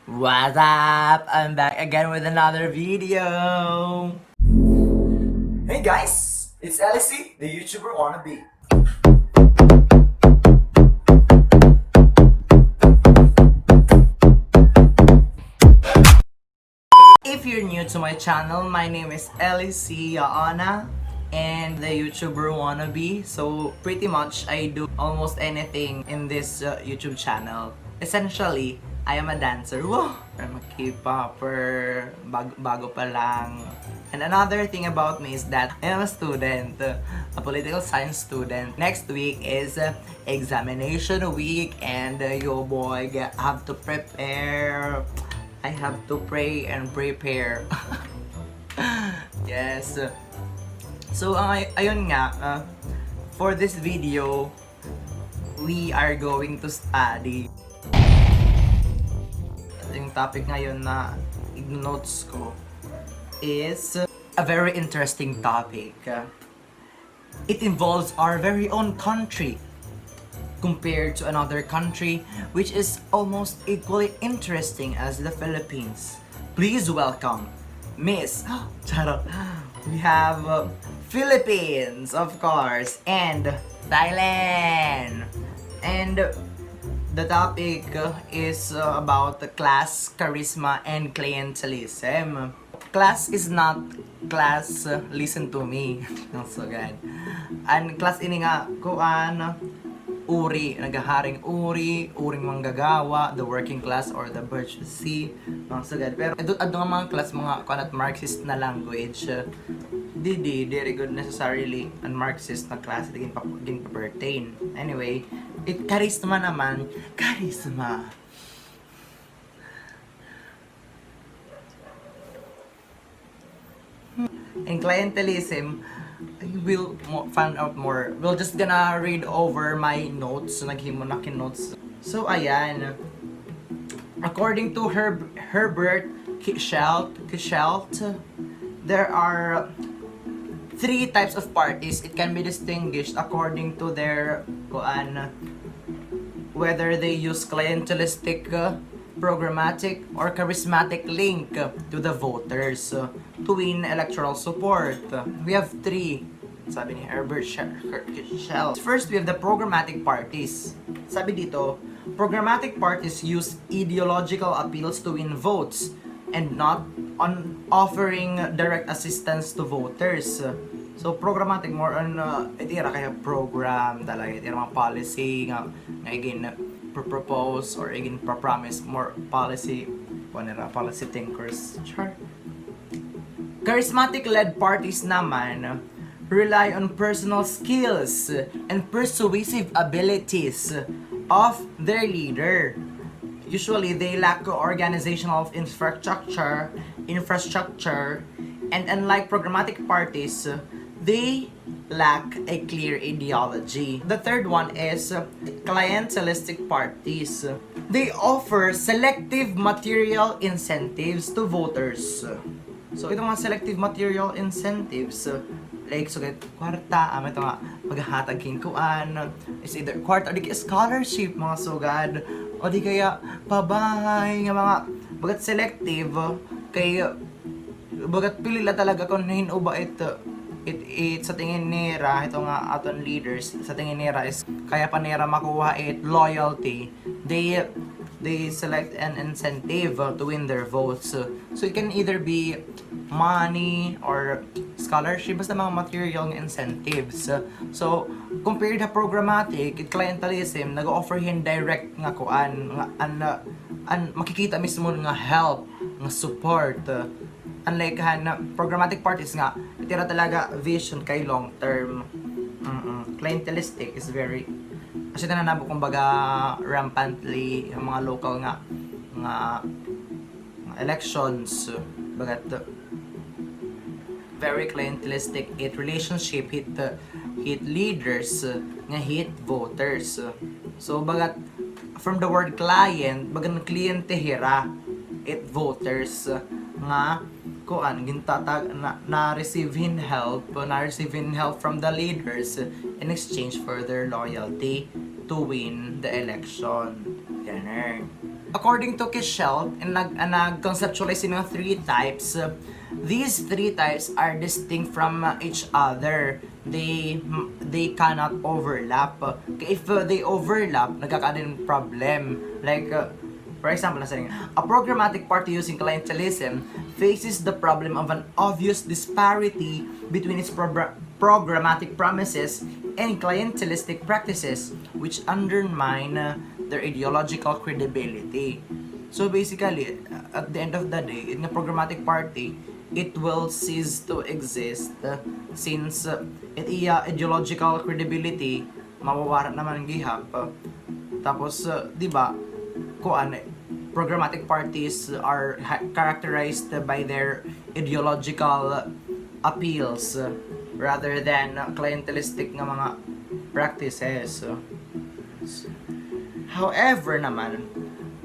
What's up? I'm back again with another video. Hey guys, it's LC, the YouTuber wannabe. If you're new to my channel, my name is LC Yaana and the YouTuber wannabe. So pretty much I do almost anything in this YouTube channel. Essentially, I am a dancer. Whoa! I'm a K-popper. Bago pa lang. And another thing about me is that I am a student, a political science student. Next week is examination week and yo boy, have to prepare. I have to pray and prepare. Yes. So, ayun nga, for this video, we are going to study. Yung topic ngayon na notes ko is a very interesting topic. It involves our very own country compared to another country which is almost equally interesting as the Philippines. Please welcome Miss Charot. We have Philippines, of course, and Thailand. And the topic is about class, charisma, and clientelism. Class is not class, listen to me. So good. And class ini nga, kuan, uri, nagaharing uring manggagawa, the working class or the bourgeoisie, mga sagad. Pero ado nga mga class, mga kanat Marxist na language, di good necessarily an Marxist na class digin pa-pertain. Anyway, it charisma naman, charisma. In clientelism, we'll find out more. We're just gonna read over my notes. Naghimo na notes. So, ayan. According to Herbert Kischelt, there are three types of parties. It can be distinguished according to their whether they use clientelistic, programmatic, or charismatic link to the voters to win electoral support. We have three, sabi ni Herbert Kischelt. First, we have the programmatic parties. Sabi dito, programmatic parties use ideological appeals to win votes and not on offering direct assistance to voters. So programmatic more on itira kaya program talaga, itira mga policy nga again propose or again promise more policy policy thinkers. Char. Charismatic led parties naman rely on personal skills and persuasive abilities of their leader. Usually they lack organizational infrastructure, and unlike programmatic parties, they lack a clear ideology. The third one is clientelistic parties. They offer selective material incentives to voters. So ito mga selective material incentives, like so kwarta, ito nga paghahatag king kuan, is either kwarta o di kaya scholarship mga sugad, o di kaya pabahay nga mga bagat selective kay bagat pili la talaga kung hinuba it sa tingin nila ito nga aton leaders sa tingin nila is kaya pa nila makuha it loyalty, they select an incentive to win their votes. So it can either be money or scholarship, basta mga material incentives. So compared to programmatic, clientelism nag-offer hin direct nga kuan nga makikita mismo nga help, nga support. Unlike programmatic parties nga itira talaga vision kay long term. Clientelistic is very kasi nananabo kumbaga rampantly yung mga local nga elections, bagat very clientelistic it relationship hit leaders nga hit voters. So bagat from the word client bagan kliyente hira it voters nga kuan gintatag na receiving help from the leaders in exchange for their loyalty to win the election. Ganun. According to Kishel, nag-conceptualize ng 3 types. These 3 types are distinct from each other. They cannot overlap. If they overlap, nagkakaroon problem. Like, for example, a programmatic party using clientelism faces the problem of an obvious disparity between its programmatic promises and clientelistic practices, which undermine their ideological credibility. So basically, at the end of the day, in a programmatic party, it will cease to exist since ideological credibility mawawala naman ang gihap. Tapos, di ba, programmatic parties are characterized by their ideological appeals rather than clientelistic nga mga practices. However naman,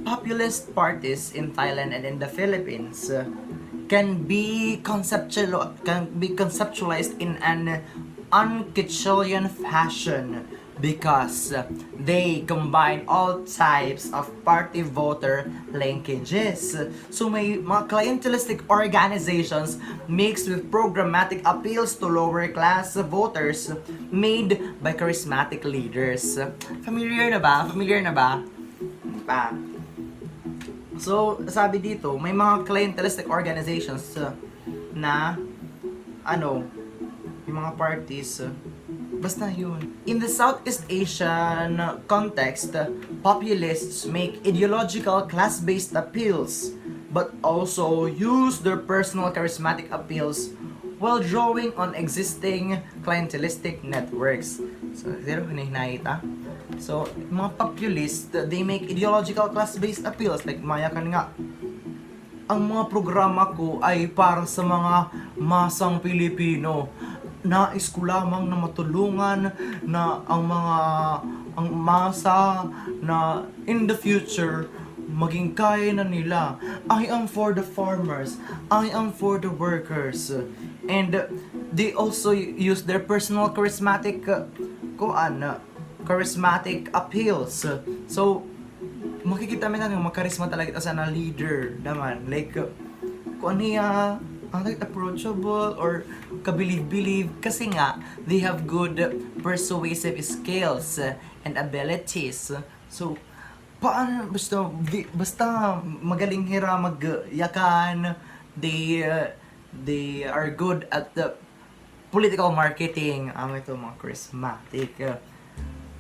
populist parties in Thailand and in the Philippines can be conceptualized in an Unkitchelian fashion because they combine all types of party voter linkages. So may mga clientelistic organizations mixed with programmatic appeals to lower class voters made by charismatic leaders. Familiar na ba? Pa. So, sabi dito, may mga clientelistic organizations na yung mga parties, basta yun. In the Southeast Asian context, populists make ideological class-based appeals but also use their personal charismatic appeals while drawing on existing clientelistic networks. So, zero hinahita. So, mga populists, they make ideological class-based appeals. Like, mayakan nga, ang mga programa ko ay para sa mga masang Pilipino. Nais ko lamang na matulungan na ang masa na in the future maging kaya na nila. I am for the farmers. I am for the workers. And they also use their personal charismatic appeals. So, makikita mo na ng makarisma talaga ito sa na leader naman. Like, kung niya approachable or kabilib-bilib kasi nga they have good persuasive skills and abilities. So, paano basta magaling hira magyakan, they are good at the political marketing. Ito mga charismatic.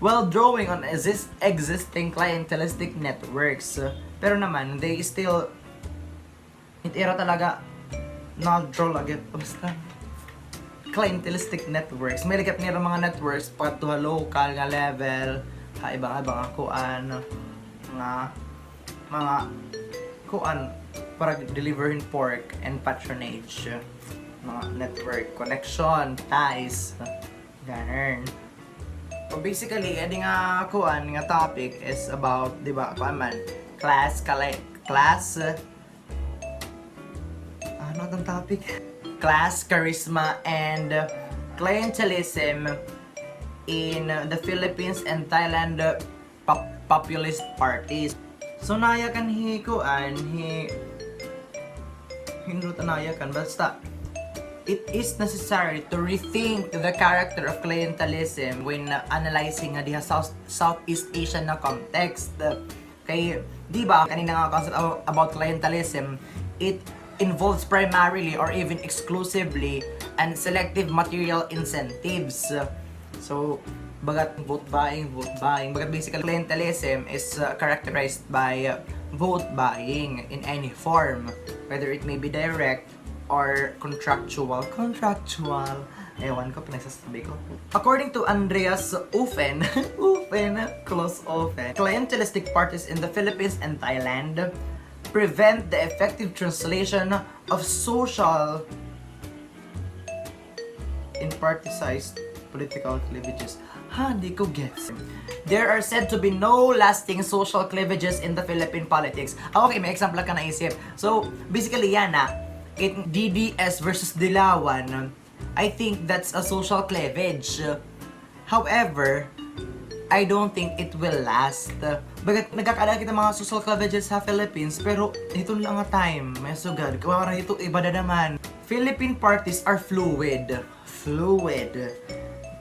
Well, drawing on existing clientelistic networks. Pero naman, they still itira talaga na-draw lagi basta clientelistic networks. May likat nila mga networks pa to local nga level, ibang-ibang kuan mga kuan para deliverin pork and patronage, mga network connection, ties, ganun. So basically, edi nga kuan nga topic is about, di ba, class ano ang topic? Class, charisma, and clientelism in the Philippines and Thailand populist parties. So nayakan basta it is necessary to rethink the character of clientelism when analyzing the Southeast Asian na context. Kay, di ba, kanina nga concept about clientelism, it involves primarily or even exclusively and selective material incentives. So, bagat vote buying. Bagat basically clientelism is characterized by vote buying in any form, whether it may be direct or contractual. Ewan ko, pinagsasabi ko. According to Andreas Ufen, clientelistic parties in the Philippines and Thailand prevent the effective translation of social in party-sized political cleavages. Hindi ko gets. There are said to be no lasting social cleavages in the Philippine politics. Okay, may example ka naisip. So, basically yan DDS versus Dilawan, I think that's a social cleavage. However, I don't think it will last. Bagat nagkakaala kita mga social cleavages sa Philippines, pero ito lang nga time. May sugad. Kaya ito iba na naman. Philippine parties are fluid.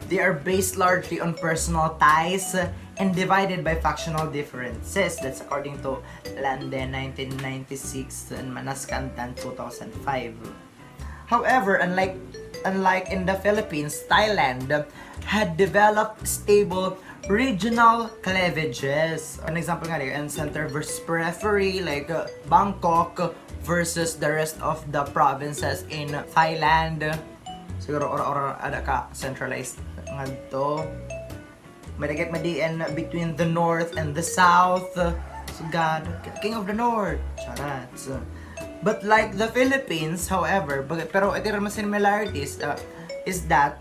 They are based largely on personal ties and divided by factional differences. That's according to Lande 1996 and Manaskantan 2005. However, unlike in the Philippines, Thailand had developed stable regional cleavages. An example nga like center versus periphery, like Bangkok versus the rest of the provinces in Thailand. Siguro or ada ka centralized nga to. May dagat madiin between the north and the south. So God, King of the North. Charats. But like the Philippines, however, pero ito naman similarities is that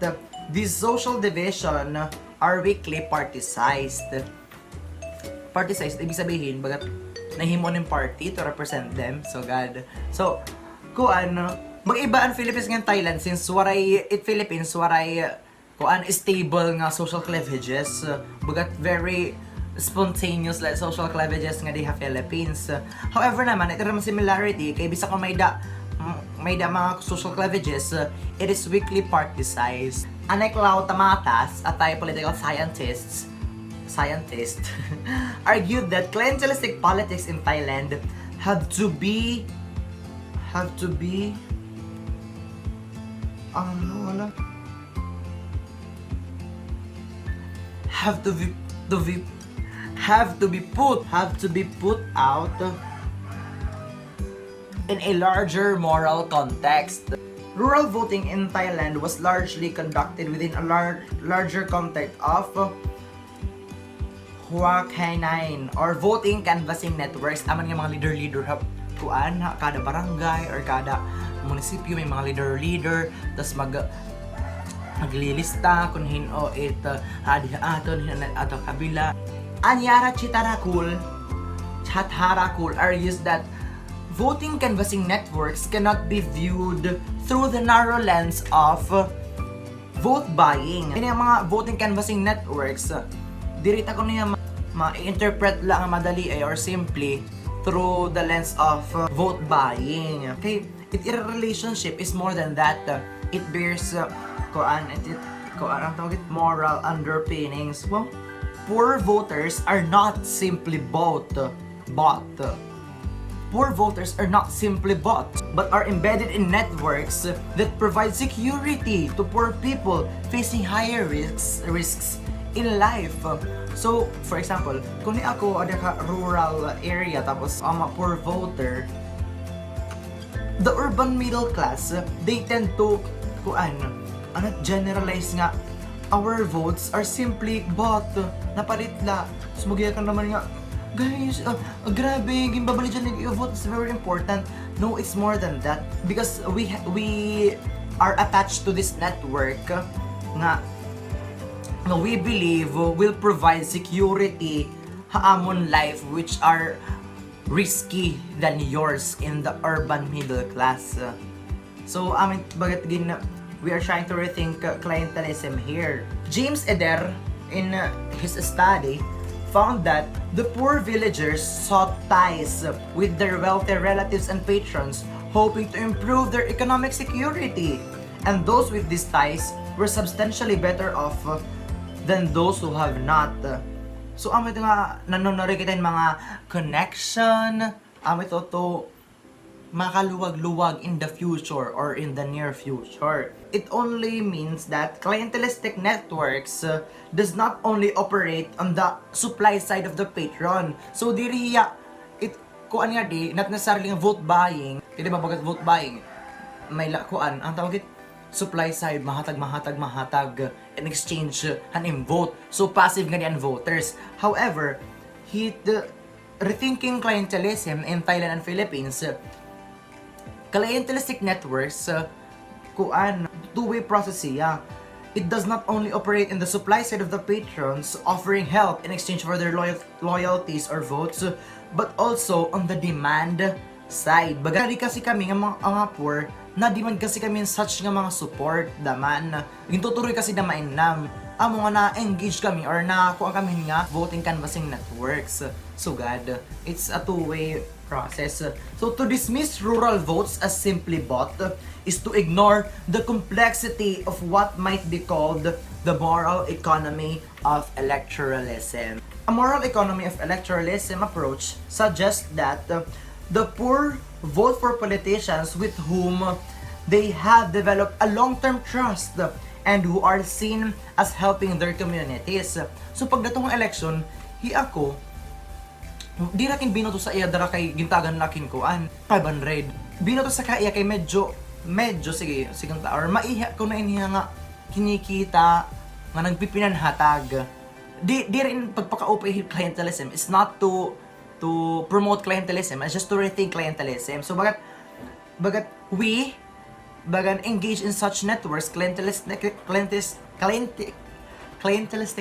these social division are weakly particized. Particized, ibig sabihin, bagat nahimo ng party to represent them. So God. So, kuan, mag-iba ang Philippines ng Thailand since Philippines kuan stable nga social cleavages. Bagat very spontaneous like social cleavages nga diha Philippines. However naman, ito naman similarity kay bisa ko may da mga social cleavages, it is weakly particized. Unlike Lau Tamatas, a Thai political scientist argued that clientelistic politics in Thailand have to be put out in a larger moral context. Rural voting in Thailand was largely conducted within a larger context of HAHAHAhuhu or voting canvassing networks. Aman nga mga leader kuan kada barangay or kada munisipyo may mga leader tas maglilista kung hino hadi aton hinan ato kabila. Anyara Chitarakul argues that voting canvassing networks cannot be viewed through the narrow lens of vote buying. Kaya mga voting canvassing networks, dirita ko niya ma-interpret lang ang madali or simply through the lens of vote buying. Okay, a relationship is more than that. It bears moral underpinnings. Well, poor voters are not simply bought. Poor voters are not simply bought, but are embedded in networks that provide security to poor people facing higher risks in life. So, for example, kung ni ako ada ka rural area tapos ang poor voter, the urban middle class, they tend to generalize nga our votes are simply bought. Napalit la. Sumugya ka naman nga, guys, grabe, gimbabali dyan yung vote is very important. No, it's more than that. Because we are attached to this network nga we believe will provide security haamon life which are risky than yours in the urban middle class. So, we are trying to rethink clientelism here. James Eder, in his study, found that the poor villagers sought ties with their wealthy relatives and patrons, hoping to improve their economic security. And those with these ties were substantially better off than those who have not. So, ito nga, nanonori kita yung mga connection, ito to makaluwag-luwag in the future or in the near future. It only means that clientelistic networks does not only operate on the supply side of the patron. So diriya kuan nga di not necessarily vote buying. Di ba bagat vote buying? May kuan ang tawag supply side mahatag in exchange hanim vote. So passive nga di ang voters. However, rethinking clientelism in Thailand and Philippines, clientelistic networks, two-way process siya. It does not only operate in the supply side of the patrons, offering help in exchange for their loyalties or votes, but also on the demand side. Bagay kasi kami nga mga poor, na demand kasi kami such nga mga support, daman. Yung tutuloy kasi na mainam. amo nga na-engage kami or nakuha kami nga voting canvassing networks. So God, it's a two-way process. So to dismiss rural votes as simply bought is to ignore the complexity of what might be called the moral economy of electoralism. A moral economy of electoralism approach suggests that the poor vote for politicians with whom they have developed a long-term trust and who are seen as helping their communities. So pagdatong election, ako di rakin binoto sa iya dara kay gintagan lakin ko 500. Binoto sa kaya kay medyo sige or maiha ko na iniha nga kinikita nga nagpipinanhatag. Di rin pagpaka-open clientelism is not to promote clientelism, it's just to rethink clientelism. So bagat we engage in such networks, clientelistic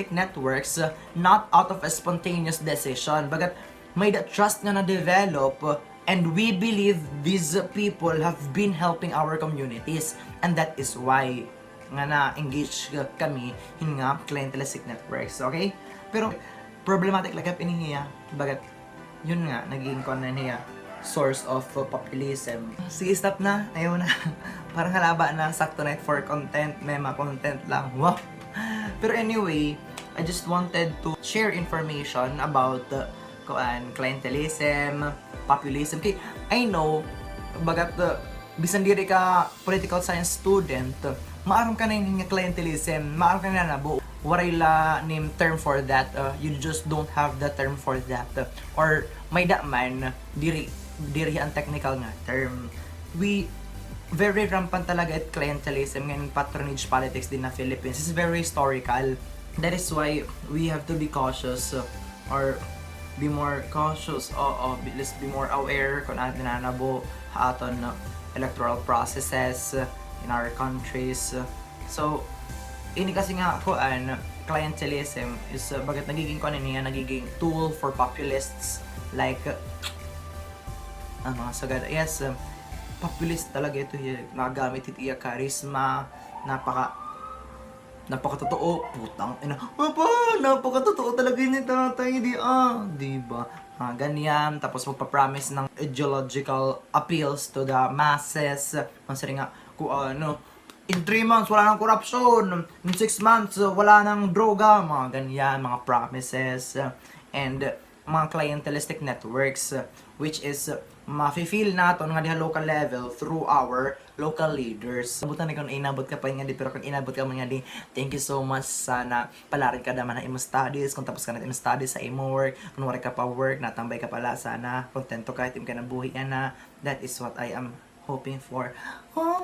networks, not out of a spontaneous decision. Bagat may that trust nga na-develop and we believe these people have been helping our communities, and that is why nga na-engage kami in nga clientelistic networks, okay? Pero problematic like inihiya, bagat yun nga, naging niya source of populism. Sige, stop na. Ayaw na. Parang halaba na. Sakto na for content. Mema content lang. Wow. Pero anyway, I just wanted to share information about clientelism, populism. Okay, I know, bagat bisan diri ka political science student, maaram ka na yung clientelism, maaram ka na nabo. Waray la name term for that, you just don't have the term for that. Or may da man, diri ang technical nga term. We very rampant talaga at clientelism ngayon, patronage politics din na Philippines. This is very historical. That is why we have to be cautious or be more cautious let's be more aware kung ano nanabo aton electoral processes in our countries. So ini kasi nga clientelism is bagat nagiging nagiging tool for populists like mga sagad. Yes, populist talaga ito, nagamit ito iya charisma, napakatotoo, putang ina. Napakatotoo talaga ni tatay, di ba? Ganyan, tapos magpa-promise ng ideological appeals to the masses. Masari nga, in 3 months, wala nang corruption. In 6 months, wala nang droga. Mga ganyan, mga promises. And mga clientelistic networks, which is mafe-feel nato nga diha local level through our local leaders. Sabutan ni kung inabot ka pa nga di, pero kung inabot ka man nga di, thank you so much. Sana palarin ka naman na imong studies. Kung tapos ka na imong studies sa imong work, kung wala ka pa work, natambay ka pala, sana kontento ka, itim ka na buhi na. That is what I am hoping for.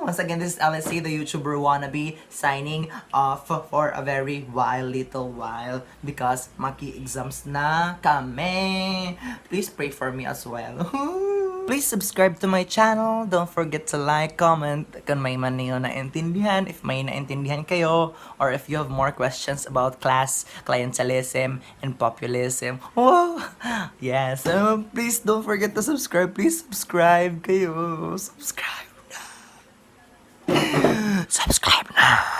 Once again, this is LSC, the YouTuber wannabe, signing off for a very little while because maki-exams na kami. Please pray for me as well. Please subscribe to my channel. Don't forget to like, comment kung may man niyo naintindihan, if may naintindihan kayo, or if you have more questions about class, clientelism, and populism. Oh, yes. Please don't forget to subscribe. Please subscribe kayo. Subscribe na. Subscribe na.